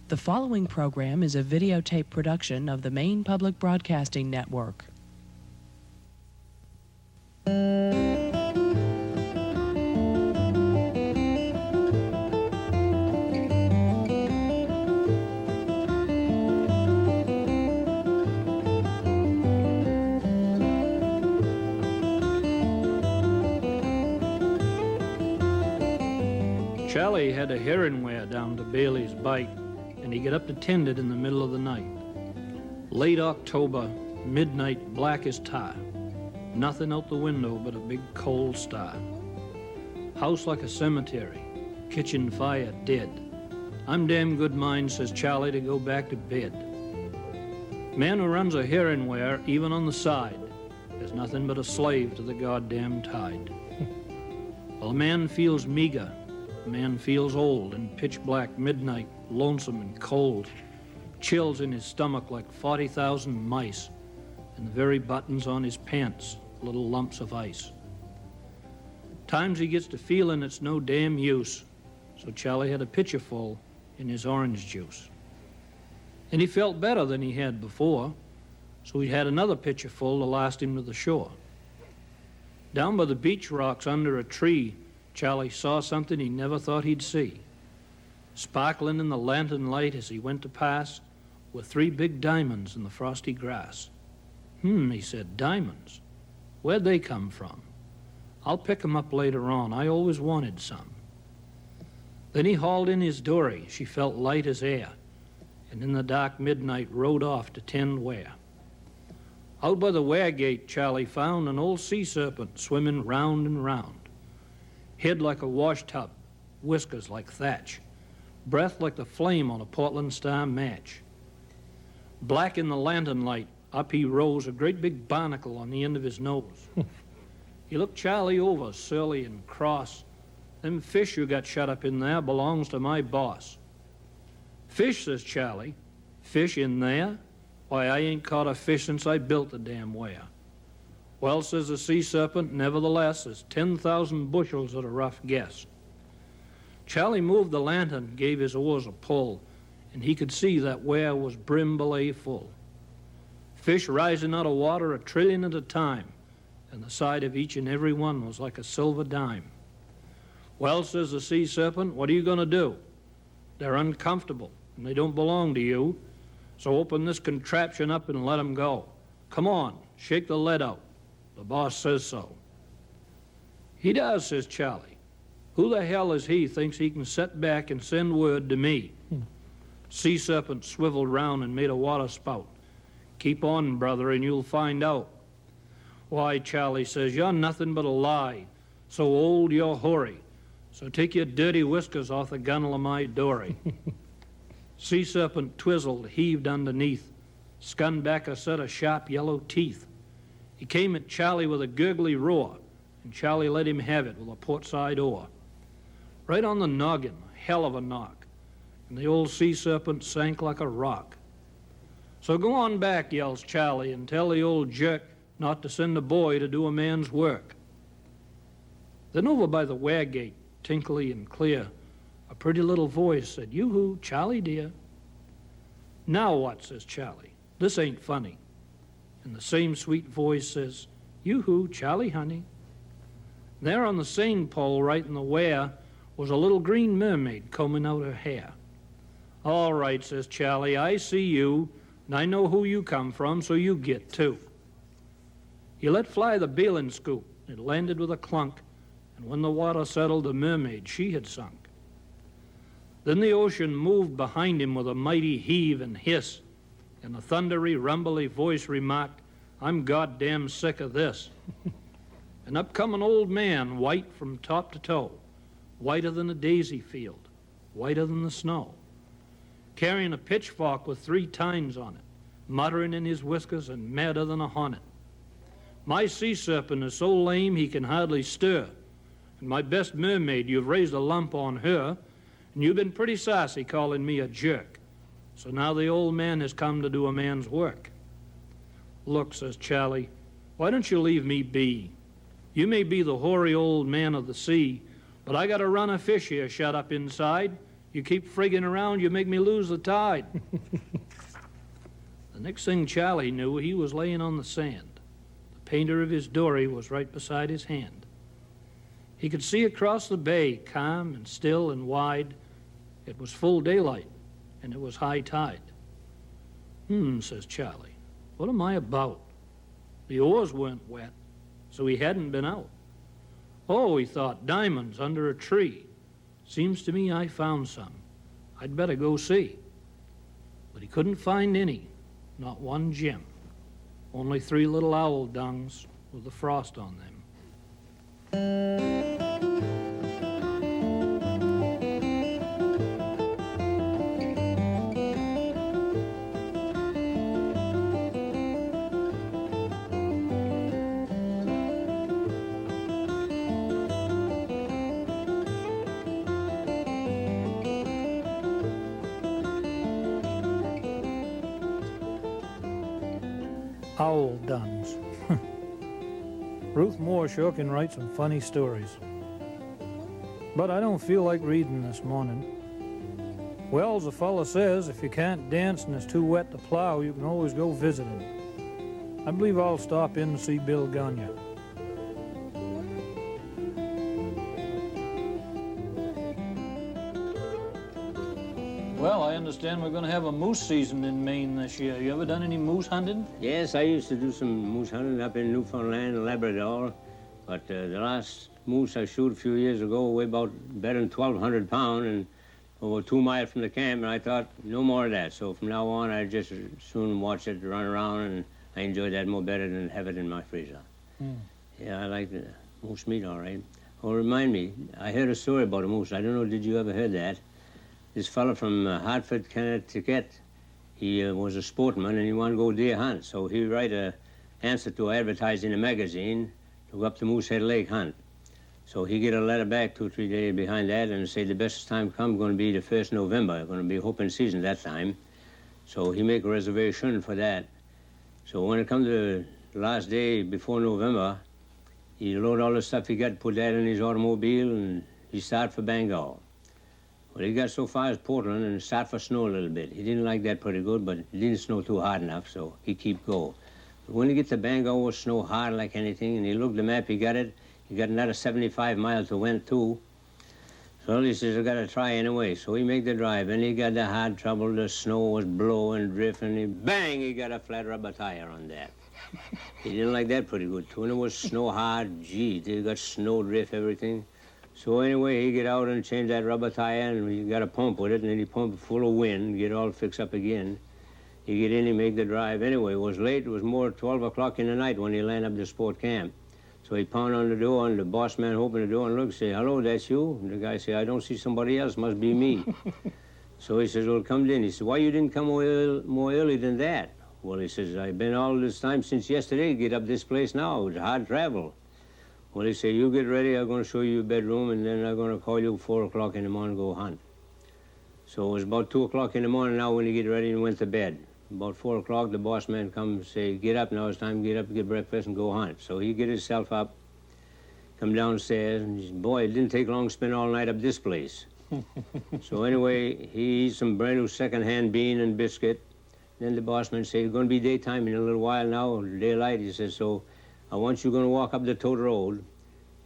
The following program is a videotape production of the Maine Public Broadcasting Network. Charlie had a heron ware down to Bailey's Bite, and he got up to tend it in the middle of the night. Late October, midnight, black as tar. Nothing out the window but a big cold star. House like a cemetery, kitchen fire dead. I'm damn good mind, says Charlie, to go back to bed. Man who runs a heron ware, even on the side, is nothing but a slave to the goddamn tide. Well, a man feels meager. A man feels old in pitch black midnight, lonesome and cold. Chills in his stomach like 40,000 mice, and the very buttons on his pants, little lumps of ice. Times he gets to feeling it's no damn use, so Charlie had a pitcher full in his orange juice. And he felt better than he had before, so he had another pitcher full to last him to the shore. Down by the beach rocks under a tree, Charlie saw something he never thought he'd see. Sparkling in the lantern light as he went to pass were 3 big diamonds in the frosty grass. He said, diamonds? Where'd they come from? I'll pick 'em up later on. I always wanted some. Then he hauled in his dory. She felt light as air, and in the dark midnight rode off to tend ware. Out by the ware gate, Charlie found an old sea serpent swimming round and round. Head like a wash tub, whiskers like thatch, breath like the flame on a Portland star match. Black in the lantern light, up he rose, a great big barnacle on the end of his nose. He looked Charlie over, surly and cross. Them fish you got shut up in there belongs to my boss. Fish, says Charlie. Fish in there? Why, I ain't caught a fish since I built the damn ware. Well, says the sea serpent, nevertheless, there's 10,000 bushels at a rough guess. Charlie moved the lantern, gave his oars a pull, and he could see that ware was brim belay full. Fish rising out of water 1 trillion at a time, and the side of each and every one was like a silver dime. Well, says the sea serpent, what are you going to do? They're uncomfortable, and they don't belong to you, so open this contraption up and let 'em go. Come on, shake the lead out. The boss says so. He does, says Charlie. Who the hell is he thinks he can set back and send word to me? Sea serpent swiveled round and made a water spout. Keep on, brother, and you'll find out. Why, Charlie says, you're nothing but a lie. So old you're hoary. So take your dirty whiskers off the gunnel of my dory. Sea serpent twizzled, heaved underneath, skunned back a set of sharp yellow teeth. He came at Charlie with a gurgly roar, and Charlie let him have it with a portside oar. Right on the noggin, a hell of a knock, and the old sea serpent sank like a rock. So go on back, yells Charlie, and tell the old jerk not to send a boy to do a man's work. Then over by the ware gate, tinkly and clear, a pretty little voice said, Yoo-hoo, Charlie dear. Now what, says Charlie, this ain't funny. And the same sweet voice says, Yoo-hoo, Charlie honey. There on the seine pole right in the ware was a little green mermaid combing out her hair. All right, says Charlie, I see you, and I know who you come from, so you get too. He let fly the bailing scoop. It landed with a clunk, and when the water settled, the mermaid, she had sunk. Then the ocean moved behind him with a mighty heave and hiss, and a thundery, rumbly voice remarked, I'm goddamn sick of this. And up come an old man, white from top to toe, whiter than a daisy field, whiter than the snow, carrying a pitchfork with 3 tines on it, muttering in his whiskers and madder than a hornet. My sea serpent is so lame he can hardly stir, and my best mermaid, you've raised a lump on her, and you've been pretty sassy calling me a jerk. So now the old man has come to do a man's work. Look, says Charlie, why don't you leave me be? You may be the hoary old man of the sea, but I got a run of fish here shut up inside. You keep frigging around, you make me lose the tide. The next thing Charlie knew, he was laying on the sand. The painter of his dory was right beside his hand. He could see across the bay, calm and still and wide. It was full daylight, and it was high tide. Says Charlie, what am I about? The oars weren't wet, so he hadn't been out. Oh, he thought, diamonds under a tree. Seems to me I found some. I'd better go see. But he couldn't find any, not one gem. Only 3 little owl dungs with the frost on them. Owl dungs. Ruth Moore sure can write some funny stories. But I don't feel like reading this morning. Well, as a fella says, if you can't dance and it's too wet to plow, you can always go visit him. I believe I'll stop in to see Bill Gagnon. Well, I understand we're going to have a moose season in Maine this year. You ever done any moose hunting? Yes, I used to do some moose hunting up in Newfoundland and Labrador. But the last moose I shoot a few years ago weighed about better than 1,200 pounds and over 2 miles from the camp, and I thought no more of that. So from now on, I just soon watch it run around, and I enjoy that more better than have it in my freezer. Yeah, I like the moose meat, all right. Oh, remind me, I heard a story about a moose. I don't know, did you ever hear that? This fellow from Hartford, Connecticut, he was a sportsman and he wanted to go deer hunt. So he write an answer to advertise in a magazine to go up to Moosehead Lake hunt. So he get a letter back 2 or 3 days behind that and say the best time come going to be the 1st November. Going to be open season that time. So he make a reservation for that. So when it come to the last day before November, he load all the stuff he got, put that in his automobile, and he start for Bangor. Well, he got so far as Portland and start for snow a little bit. He didn't like that pretty good, but it didn't snow too hard enough, so he keep go. But when he get to Bangor, it was snow hard like anything, and he looked the map, he got it. He got another 75 miles to went too. So he says, I got to try anyway. So he make the drive, and he got the hard trouble. The snow was blowing, drifting, bang, he got a flat rubber tire on that. He didn't like that pretty good too, and it was snow hard. Gee, they got snow drift, everything. So anyway, he get out and change that rubber tire, and he got a pump with it, and then he pump it full of wind, get all fixed up again. He get in, he make the drive. Anyway, it was late. It was more 12 o'clock in the night when he land up the sport camp. So he pound on the door, and the boss man open the door and look, say, hello, that's you? And the guy say, I don't see somebody else, must be me. So he says, well, come in. He said, why you didn't come more early than that? Well, he says, I've been all this time since yesterday to get up this place now. It's hard travel. Well, he said, you get ready, I'm going to show you your bedroom, and then I'm going to call you 4 o'clock in the morning to go hunt. So it was about 2 o'clock in the morning now when he get ready and went to bed. About 4 o'clock, the boss man come and say, get up now, it's time to get up, get breakfast, and go hunt. So he get himself up, come downstairs, and he said, boy, it didn't take long to spend all night up this place. So anyway, he eats some brand new second-hand bean and biscuit. Then the boss man said, it's going to be daytime in a little while now, daylight. He says, so I want you going to walk up the tote road,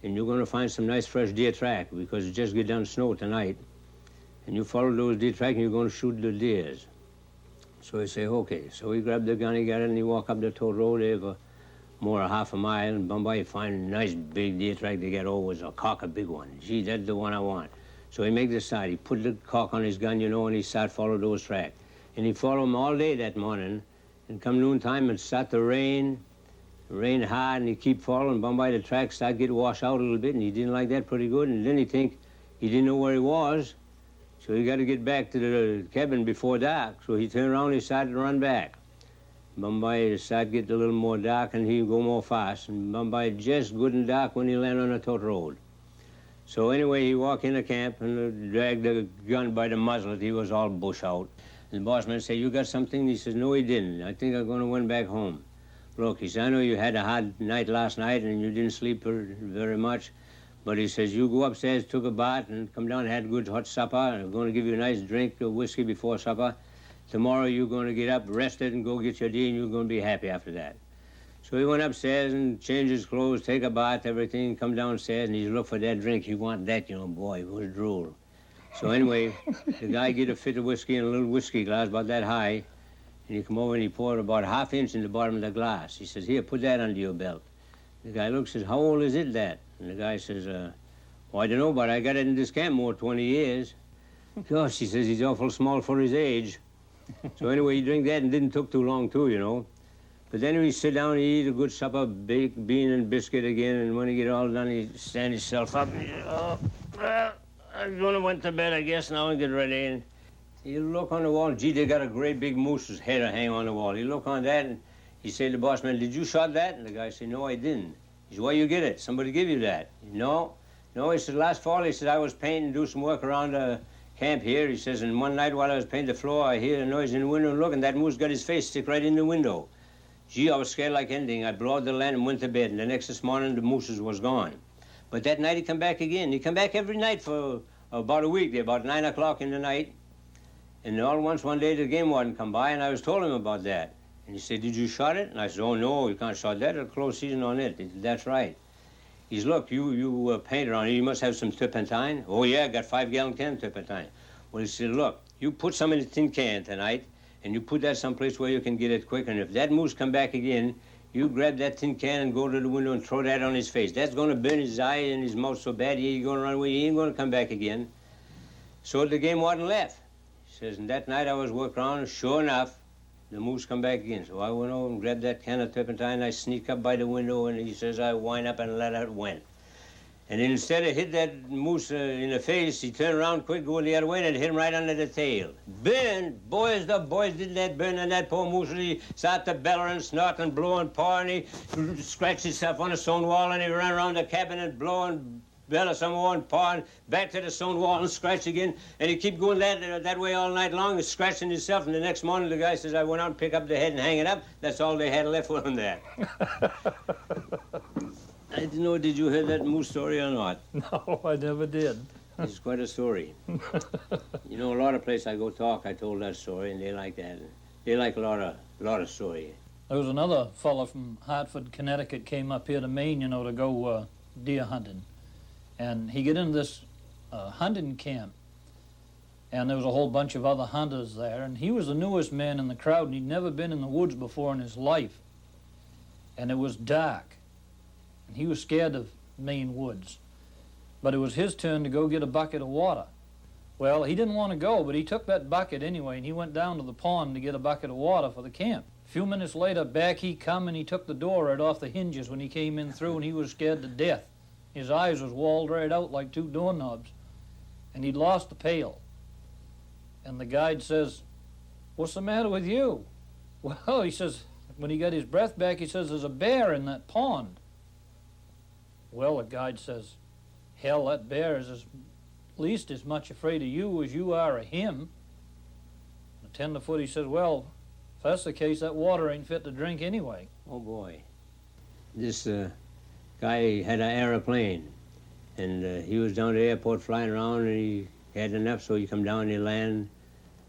and you're going to find some nice fresh deer track, because it just get down snow tonight. And you follow those deer track, and you're going to shoot the deers. So he say, okay. So he grabbed the gun, he got it, and he walked up the tote road there for more than half a mile, and by he find a nice big deer track to get over. Was a cock, a big one. Gee, that's the one I want. So he make the start. He put the cock on his gun, you know, and he start follow those tracks. And he followed them all day that morning, and come noontime and start to rain hard, and he keep following. By the track start get washed out a little bit, and he didn't like that pretty good. And then he think he didn't know where he was, so he got to get back to the cabin before dark. So he turned around, he started to run back. By it started getting a little more dark, and he go more fast. And by just good and dark when he landed on the tote road. So anyway, he walked in the camp and dragged the gun by the muzzle. He was all bush out. And the boss man said, you got something? He says, no, he didn't. I think I'm going to win back home. Look, he said, I know you had a hard night last night and you didn't sleep very much, But he says, you go upstairs, took a bath, and come down and had a good hot supper. I'm going to give you a nice drink of whiskey before supper. Tomorrow you're going to get up, rested, and go get your day, and you're going to be happy after that. So he went upstairs and changed his clothes, take a bath, everything, come downstairs, and he looked for that drink. He wanted that, you know, boy, it was drool. So anyway, the guy get a fit of whiskey in a little whiskey glass about that high, and he come over and he poured about ½ inch in the bottom of the glass. He says, here, put that under your belt. The guy looks and says, how old is it, that? And the guy says, well, I don't know, but I got it in this camp more 20 years. Gosh, he says, he's awful small for his age. So anyway, he drink that and didn't took too long, too, you know. But then he sit down and eat a good supper, baked bean and biscuit again, and when he get all done, he stand himself up and he says, oh, well, I'm gonna went to bed, I guess, now and get ready. And he look on the wall, gee, they got a great big moose's head hang on the wall. He look on that and he say to the boss man, did you shot that? And the guy said, no, I didn't. He said, why you get it? Somebody give you that? No. He said, last fall, he said, I was painting, do some work around the camp here. He says, and one night while I was painting the floor, I hear a noise in the window and look, and that moose got his face stick right in the window. Gee, I was scared like anything. I blew out the lamp and went to bed, and the next this morning, the mooses was gone. But that night he come back again. He come back every night for about a week, about 9 o'clock in the night. And all once one day the game warden come by, and I was told him about that. And he said, did you shot it? And I said, oh, no, you can't shot that. It'll close season on it. He said, that's right. He said, look, you painted on it. You must have some turpentine. Oh, yeah, I got 5-gallon can of turpentine. Well, he said, look, you put some in a tin can tonight, and you put that someplace where you can get it quick. And if that moose come back again, you grab that tin can and go to the window and throw that on his face. That's going to burn his eye and his mouth so bad, he's going to run away. He ain't going to come back again. So the game warden left. He says, and that night I was working around, and sure enough, the moose come back again. So I went over and grabbed that can of turpentine. I sneak up by the window, and he says, I wind up and let it went. And then instead of hit that moose in the face, he turned around quick, going the other way, and it hit him right under the tail. Burn! Boys, the boys did that burn, and that poor moose, he started to bellow and snort and blow and paw, and he scratched himself on the stone wall, and he ran around the cabin and blow and bellow some more and paw, and back to the stone wall and scratch again. And he kept going that way all night long, and scratching himself. And the next morning, the guy says, I went out and picked up the head and hang it up. That's all they had left with him there. I didn't know, did you hear that moose story or not? No, I never did. It's quite a story. You know, a lot of places I go talk, I told that story, and they like that. They like a lot of story. There was another fellow from Hartford, Connecticut, came up here to Maine, you know, to go deer hunting. And he get into this hunting camp, and there was a whole bunch of other hunters there, and he was the newest man in the crowd, and he'd never been in the woods before in his life. And it was dark. And he was scared of Maine woods. But it was his turn to go get a bucket of water. Well, he didn't want to go, but he took that bucket anyway, and he went down to the pond to get a bucket of water for the camp. A few minutes later, back he come, and he took the door right off the hinges when he came in through, and he was scared to death. His eyes was walled right out like 2 doorknobs, and he'd lost the pail. And the guide says, what's the matter with you? Well, he says, when he got his breath back, he says, there's a bear in that pond. Well, the guide says, hell, that bear is at least as much afraid of you as you are of him. The tenderfoot, he says, well, if that's the case, that water ain't fit to drink anyway. Oh, boy. This guy had an airplane, and he was down at the airport flying around, and he had enough, so he come down and he land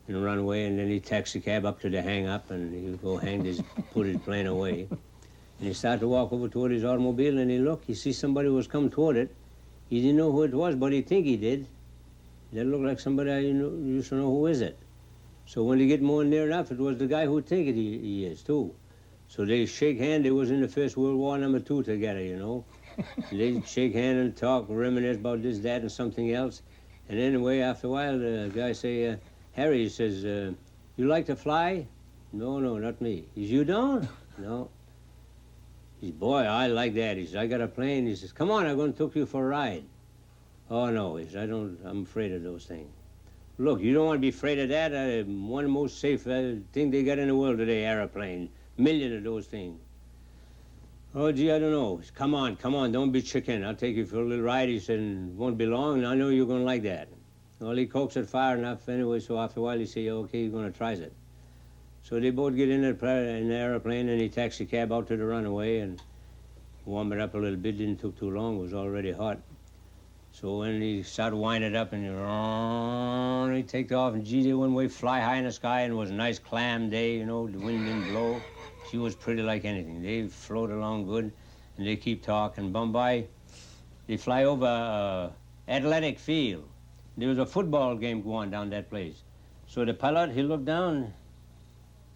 and run away, and then he taxi cab up to the hang-up, and he would go put his plane away. And he started to walk over toward his automobile, and he looked, he see somebody was coming toward it. He didn't know who it was, but he think he did. That looked like somebody I used to know who is it. So when he get more near enough, it was the guy who think it he is, too. So they shake hand. They was in the First World War #2 together, you know. They shake hand and talk, reminisce about this, that, and something else. And anyway, after a while, the guy say, Harry, he says, you like to fly? No, not me. He says, you don't? No. He says, boy, I like that. He says, I got a plane. He says, come on, I'm going to take you for a ride. Oh, no, he says, I'm afraid of those things. Look, you don't want to be afraid of that. One of the most safe thing they got in the world today, airplane. Million of those things. Oh, gee, I don't know. He says, come on, don't be chicken. I'll take you for a little ride. He said, and won't be long, and I know you're going to like that. Well, he coaxed it far enough anyway, so after a while he said, okay, you're going to try it. So they both get in the airplane, and he taxi cab out to the runway and warm it up a little bit. Didn't take too long. It was already hot. So when he started winding up and he take off, and gee, they went way fly high in the sky, and it was a nice clam day, you know, the wind didn't blow. She was pretty like anything. They float along good, and they keep talking. Bombay, they fly over athletic field. There was a football game going down that place. So the pilot, he looked down.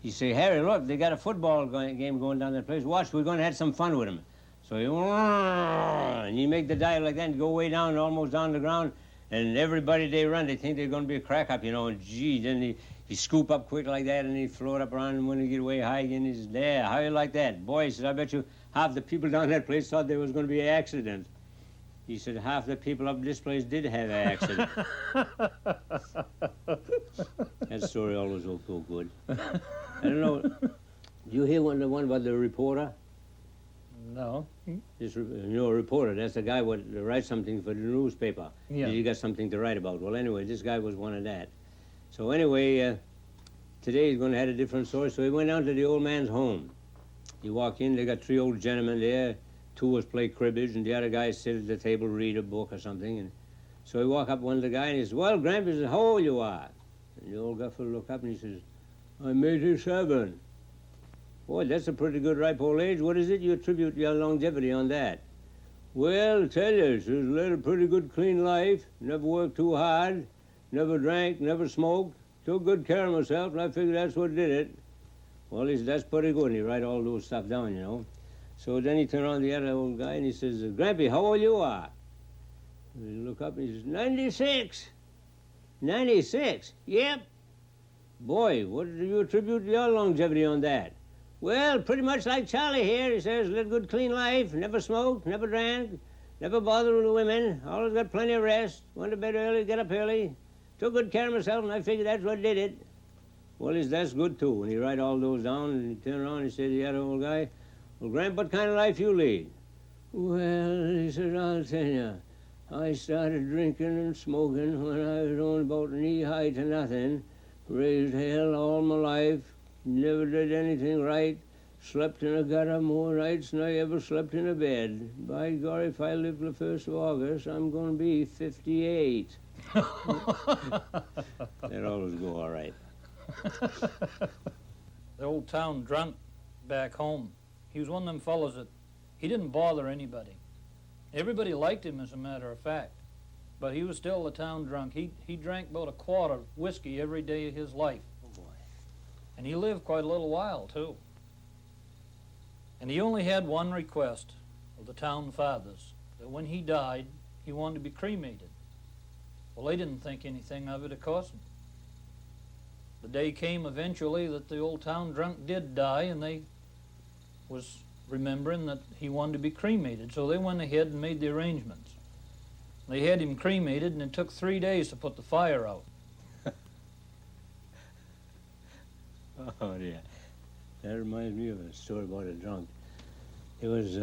He say, Harry, look, they got a football game going down that place. Watch, we're going to have some fun with him. So and you make the dive like that and go way down, almost down the ground, and everybody they run, they think they're going to be a crack up, you know, and gee, then he scoop up quick like that, and he float up around, and when he get way high again, he's there. How you like that? Boy, he said, I bet you half the people down that place thought there was going to be an accident. He said, half the people up this place did have an accident. That story always will go good. I don't know, did you hear the one about the reporter? No. This, you know, a reporter, that's the guy who writes something for the newspaper. Yeah. He got something to write about. Well, anyway, this guy was one of that. So anyway, today he's going to have a different story. So he went down to the old man's home. He walked in, they got 3 old gentlemen there. 2 was play cribbage, and the other guy sit at the table, read a book or something. And so he walked up one to the guy, and he says, well, Grandpa, he says, how old you are? And the old guffer looked up, and he says, I'm 87. Boy, that's a pretty good ripe old age. What is it you attribute your longevity on that? Well, tell you, she's led a pretty good, clean life. Never worked too hard. Never drank, never smoked. Took good care of myself, and I figured that's what did it. Well, he said, that's pretty good, and he write all those stuff down, you know. So then he turned around to the other old guy, and he says, Grampy, how old you are? And he look up, and he says, 96. 96? Yep. Boy, what do you attribute your longevity on that? Well, pretty much like Charlie here. He says, led a good, clean life, never smoked, never drank, never bothered with the women, always got plenty of rest, went to bed early, get up early, took good care of myself, and I figured that's what did it. Well, that's good, too. And he write all those down, and he turned around and he said to the other old guy, well, Gramp, what kind of life you lead? Well, he said, I'll tell you, I started drinking and smoking when I was only about knee-high to nothing, raised hell all my life, never did anything right, slept in a gutter more nights than I ever slept in a bed. By God, if I live the 1st of August, I'm going to be 58. That always go all right. The old town drunk back home, he was one of them fellows that he didn't bother anybody. Everybody liked him, as a matter of fact, but he was still the town drunk. He drank about a quart of whiskey every day of his life. And he lived quite a little while, too. And he only had one request of the town fathers, that when he died, he wanted to be cremated. Well, they didn't think anything of it, of course. The day came eventually that the old town drunk did die, and they was remembering that he wanted to be cremated. So they went ahead and made the arrangements. They had him cremated, and it took 3 days to put the fire out. Oh, dear. That reminds me of a story about a drunk. It was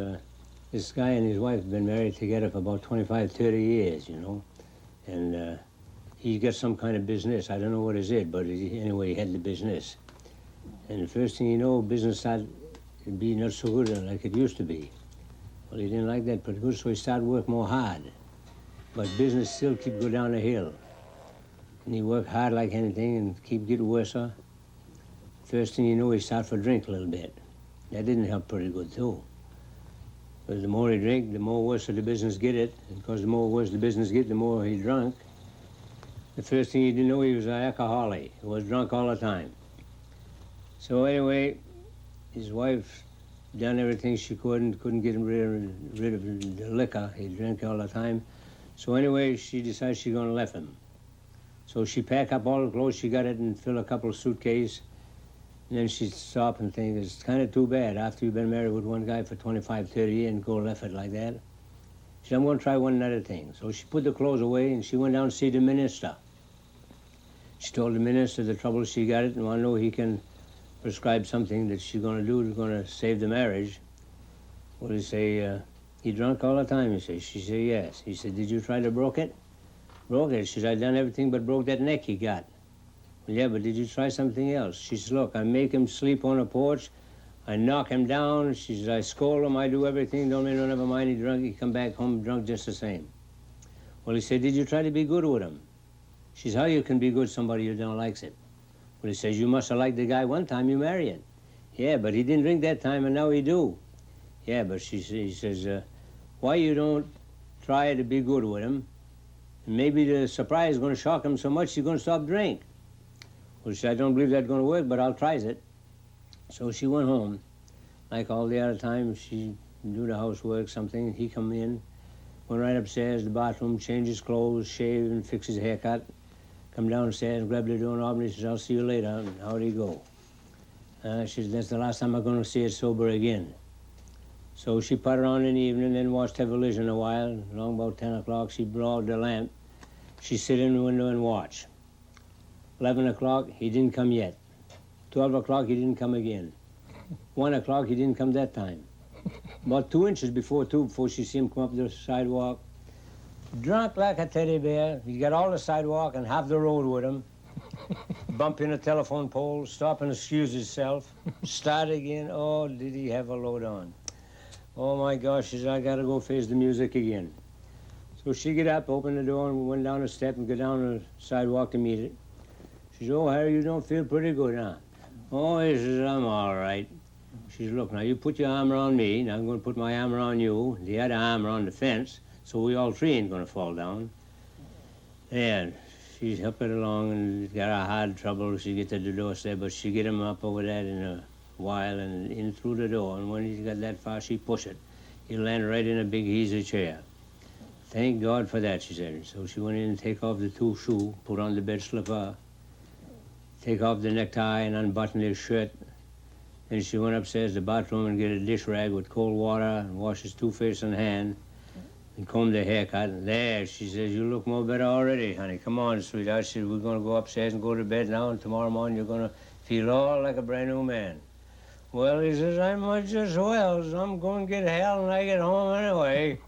this guy and his wife had been married together for about 25, 30 years, you know. And he got some kind of business. I don't know what it is, but anyway, he had the business. And the first thing you know, business started to be not so good like it used to be. Well, he didn't like that pretty good, so he started work more hard. But business still keep go down the hill. And he worked hard like anything and keep getting worse. First thing you know, he started for drink a little bit. That didn't help pretty good, too. Because the more he drank, the more worse the business get it. And because the more worse the business get, the more he drunk. The first thing he didn't know, he was an alcoholic. He was drunk all the time. So anyway, his wife done everything she could and couldn't get him rid of the liquor. He drank all the time. So anyway, she decided she's going to left him. So she packed up all the clothes she got it and filled a couple of suitcases. And then she'd stop and think, it's kind of too bad after you've been married with one guy for 25, 30 years and go left it like that. She said, I'm going to try one other thing. So she put the clothes away and she went down to see the minister. She told the minister the trouble she got it and I know he can prescribe something that she's going to do that's going to save the marriage. Well, he say, he drunk all the time, he says. She said, yes. He said, did you try to broke it? Broke it. She said, I done everything but broke that neck he got. Well, yeah, but did you try something else? She says, look, I make him sleep on a porch. I knock him down. She says, I scold him. I do everything. Don't never mind. He drunk. He come back home drunk just the same. Well, he said, did you try to be good with him? She said, how you can be good somebody you don't likes it? Well, he says, you must have liked the guy one time you married. Yeah, but he didn't drink that time, and now he do. Yeah, but he says, why you don't try to be good with him? And maybe the surprise is going to shock him so much he's going to stop drink. Well, she said, I don't believe that's going to work, but I'll try it. So she went home. Like all the other time, she do the housework, something. He come in, went right upstairs, the bathroom, change his clothes, shave, and fix his haircut. Come downstairs, grab the doorknob, and he says, I'll see you later. And how'd he go? She says, that's the last time I'm going to see it sober again. So she put her on in the evening, then watched television a while. Along about 10 o'clock, she blew out the lamp. She sit in the window and watch. 11 o'clock, he didn't come yet. 12 o'clock, he didn't come again. 1 o'clock, he didn't come that time. About 2 inches before she see him come up the sidewalk. Drunk like a teddy bear. He got all the sidewalk and half the road with him. Bumping a telephone pole, stop and excuse himself. Start again. Oh, did he have a load on? Oh, my gosh, she said, I got to go face the music again. So she get up, opened the door, and went down the step and go down the sidewalk to meet it. She said, oh, Harry, you don't feel pretty good, huh? Oh, he says, I'm all right. She says, look, now, you put your arm around me, now I'm going to put my arm around you, the other arm around the fence, so we all three ain't going to fall down. And she's helping along and got a hard trouble. She get to the doorstep, but she get him up over that in a while and in through the door. And when he got that far, she push it. He landed right in a big easy chair. Thank God for that, she said. So she went in and take off the 2 shoes, put on the bed slipper, take off the necktie and unbutton his shirt. Then she went upstairs to the bathroom and get a dish rag with cold water and wash his 2 face and hand and comb the haircut. And there, she says, you look more better already, honey. Come on, sweetheart. She said, we're going to go upstairs and go to bed now, and tomorrow morning you're going to feel all like a brand new man. Well, he says, I might as well, so I'm going to get hell when I get home anyway.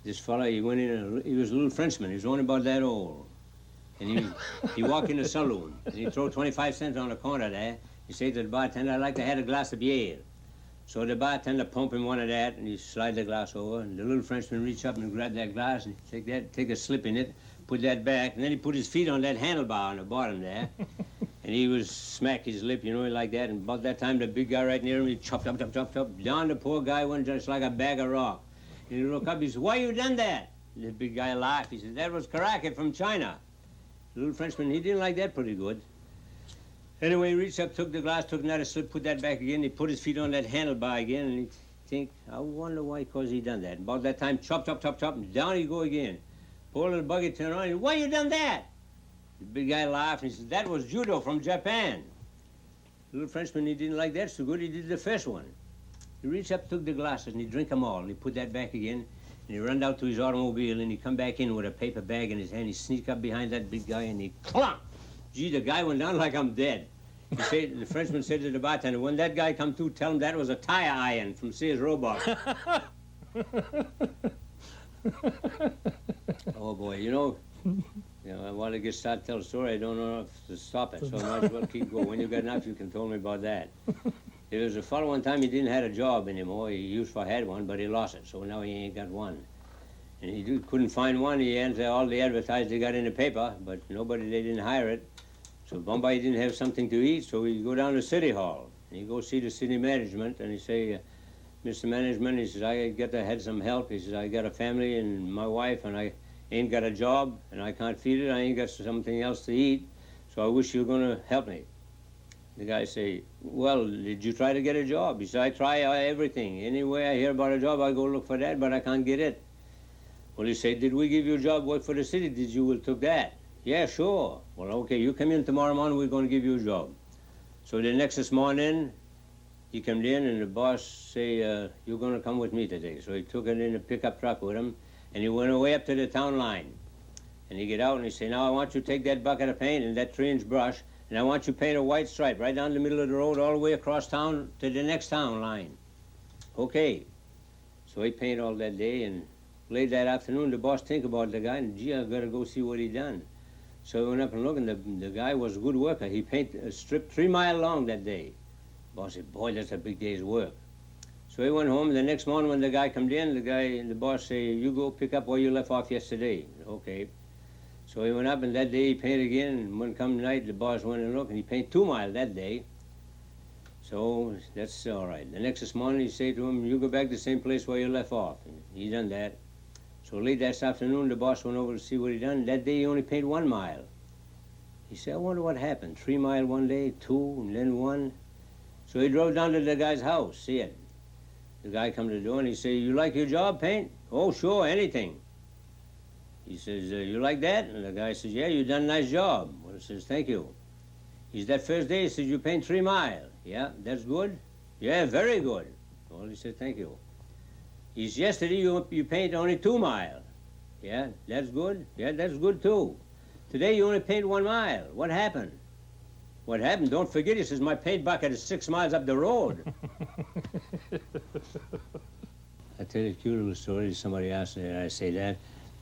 This fella, he went in, he was a little Frenchman. He was only about that old. And he walked in the saloon, and he throw 25 cents on the corner there. He said to the bartender, I'd like to have a glass of beer. So the bartender pump him one of that, and he slide the glass over, and the little Frenchman reach up and grab that glass and take a slip in it, put that back, and then he put his feet on that handlebar on the bottom there. And he was smacked his lip, you know, like that. And about that time, the big guy right near him, he chopped up. Down the poor guy went just like a bag of rock. And he looked up, he said, why you done that? And the big guy laughed. He said, that was karate from China. The little Frenchman, he didn't like that pretty good. Anyway, he reached up, took the glass, took another slip, put that back again. He put his feet on that handlebar again, and he think, I wonder why, cause he done that. About that time, chop, and down he go again. Poor little buggy turned around, and why you done that? The big guy laughed, and he said, that was judo from Japan. The little Frenchman, he didn't like that so good, he did the first one. He reached up, took the glasses, and he drank them all, and he put that back again, and he ran out to his automobile, and he come back in with a paper bag in his hand. He sneaked up behind that big guy, and he clunk! Gee, the guy went down like I'm dead. The Frenchman said to the bartender, when that guy come to, tell him that was a tire iron from Sears Roebuck. Oh, boy, you know, I want to start to tell a story. I don't know if to stop it, so I might as well keep going. When you got enough, you can tell me about that. There was a fellow one time, he didn't have a job anymore. He used to had one, but he lost it, so now he ain't got one. And he couldn't find one. He answered all the advertised they got in the paper, but nobody, they didn't hire it. So Bombay didn't have something to eat, so he go down to City Hall. And he go see the city management, and he say, Mr. Management, he says, had some help. He says, I got a family and my wife, and I ain't got a job, and I can't feed it. I ain't got something else to eat, so I wish you were going to help me. The guy say, well, did you try to get a job? He said, I try everything. Anyway I hear about a job, I go look for that, but I can't get it. Well, he said, did we give you a job, work for the city? Did you will took that? Yeah, sure. Well, okay, you come in tomorrow morning, we're going to give you a job. So the next morning, he came in, and the boss say, you're going to come with me today. So he took it in a pickup truck with him, and he went away up to the town line. And he get out, and he say, now I want you to take that bucket of paint and that 3-inch brush, and I want you to paint a white stripe right down the middle of the road all the way across town to the next town line. Okay. So he painted all that day, and late that afternoon, the boss think about the guy, and gee, I gotta go see what he done. So he went up and looked, and the guy was a good worker. He painted a strip 3 miles long that day. Boss said, boy, that's a big day's work. So he went home. The next morning when the guy come in, the boss say, you go pick up where you left off yesterday. Okay. So he went up, and that day he painted again, and when come night, the boss went and looked, and he painted 2 miles that day. So that's all right. The next morning he said to him, you go back to the same place where you left off. And he done that. So late that afternoon, the boss went over to see what he done. That day he only painted 1 mile. He said, I wonder what happened. 3 miles one day, 2, and then 1. So he drove down to the guy's house, see it. The guy come to the door and he said, you like your job, paint? Oh, sure, anything. He says, you like that? And the guy says, yeah, you done a nice job. Well, he says, thank you. He said, that first day, he says, you paint 3 miles. Yeah, that's good? Yeah, very good. Well, he said, thank you. He said, yesterday you paint only 2 miles. Yeah, that's good? Yeah, that's good too. Today you only paint 1 mile. What happened? What happened? Don't forget, he says, my paint bucket is 6 miles up the road. I tell you a cute little story. Somebody asked me, I say that.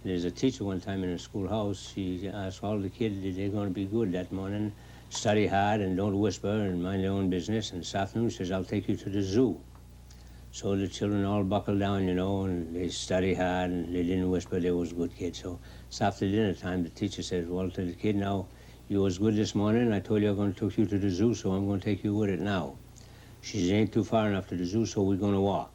There's a teacher one time in a schoolhouse. She asked all the kids that they're going to be good that morning, study hard and don't whisper and mind their own business. And this afternoon she says, I'll take you to the zoo. So the children all buckled down, you know, and they study hard and they didn't whisper. They was good kids. So it's after dinner time, the teacher says, well, to the kid, now, you was good this morning, and I told you I'm going to take you to the zoo, so I'm going to take you with it now. She says, ain't too far enough to the zoo, so we're going to walk.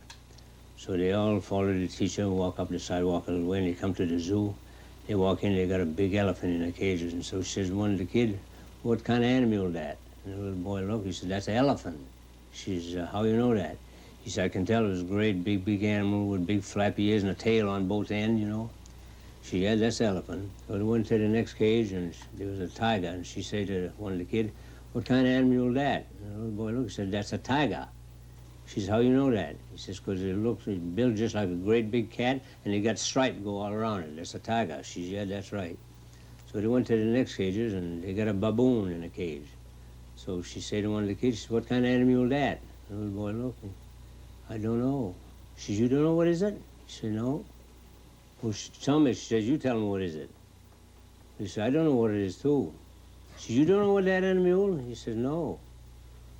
So they all follow the teacher and walk up the sidewalk a little way, and they come to the zoo. They walk in, they got a big elephant in the cages, and so she says, one of the kid, what kind of animal is that? And the little boy looked, he said, that's an elephant. She says, how you know that? He said, I can tell it was a great big animal with big flappy ears and a tail on both ends, you know. She said, that's elephant. So they went to the next cage, and there was a tiger, and she said to one of the kids, what kind of animal is that? And the little boy looked and said, that's a tiger. She says, how you know that? He says, because it's built just like a great big cat, and it got stripes go all around it. That's a tiger. She said, yeah, that's right. So they went to the next cages, and they got a baboon in a cage. So she said to one of the kids, she said, what kind of animal is that? And the little boy looked, and, I don't know. She said, you don't know what is it? She said, no. Well, tell me. She says, you tell me what is it. He said, I don't know what it is, too. She said, you don't know what that animal? He says, no.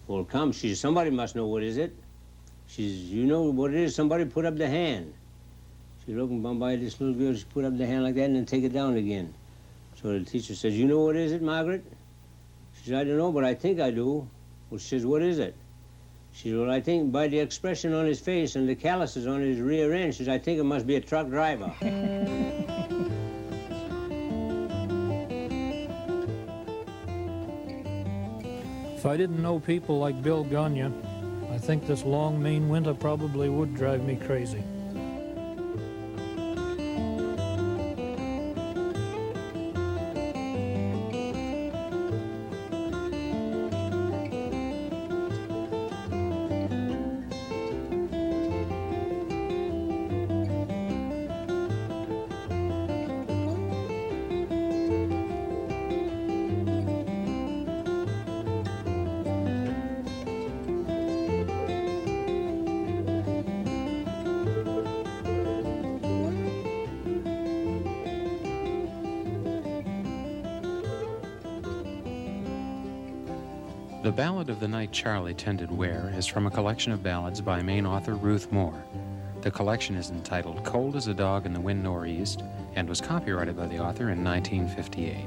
Well, come. She says, somebody must know what is it. She says, you know what it is? Somebody put up the hand. She looking by this little girl. She put up the hand like that and then take it down again. So the teacher says, you know what is it, Margaret? She says, I don't know, but I think I do. Well, she says, what is it? She said, well, I think by the expression on his face and the calluses on his rear end, she says, I think it must be a truck driver. If I didn't know people like Bill Gagnon, I think this long Maine winter probably would drive me crazy. The Ballad of the Night Charlie Tended Ware is from a collection of ballads by Maine author Ruth Moore. The collection is entitled Cold as a Dog in the Wind Nor'east and was copyrighted by the author in 1958.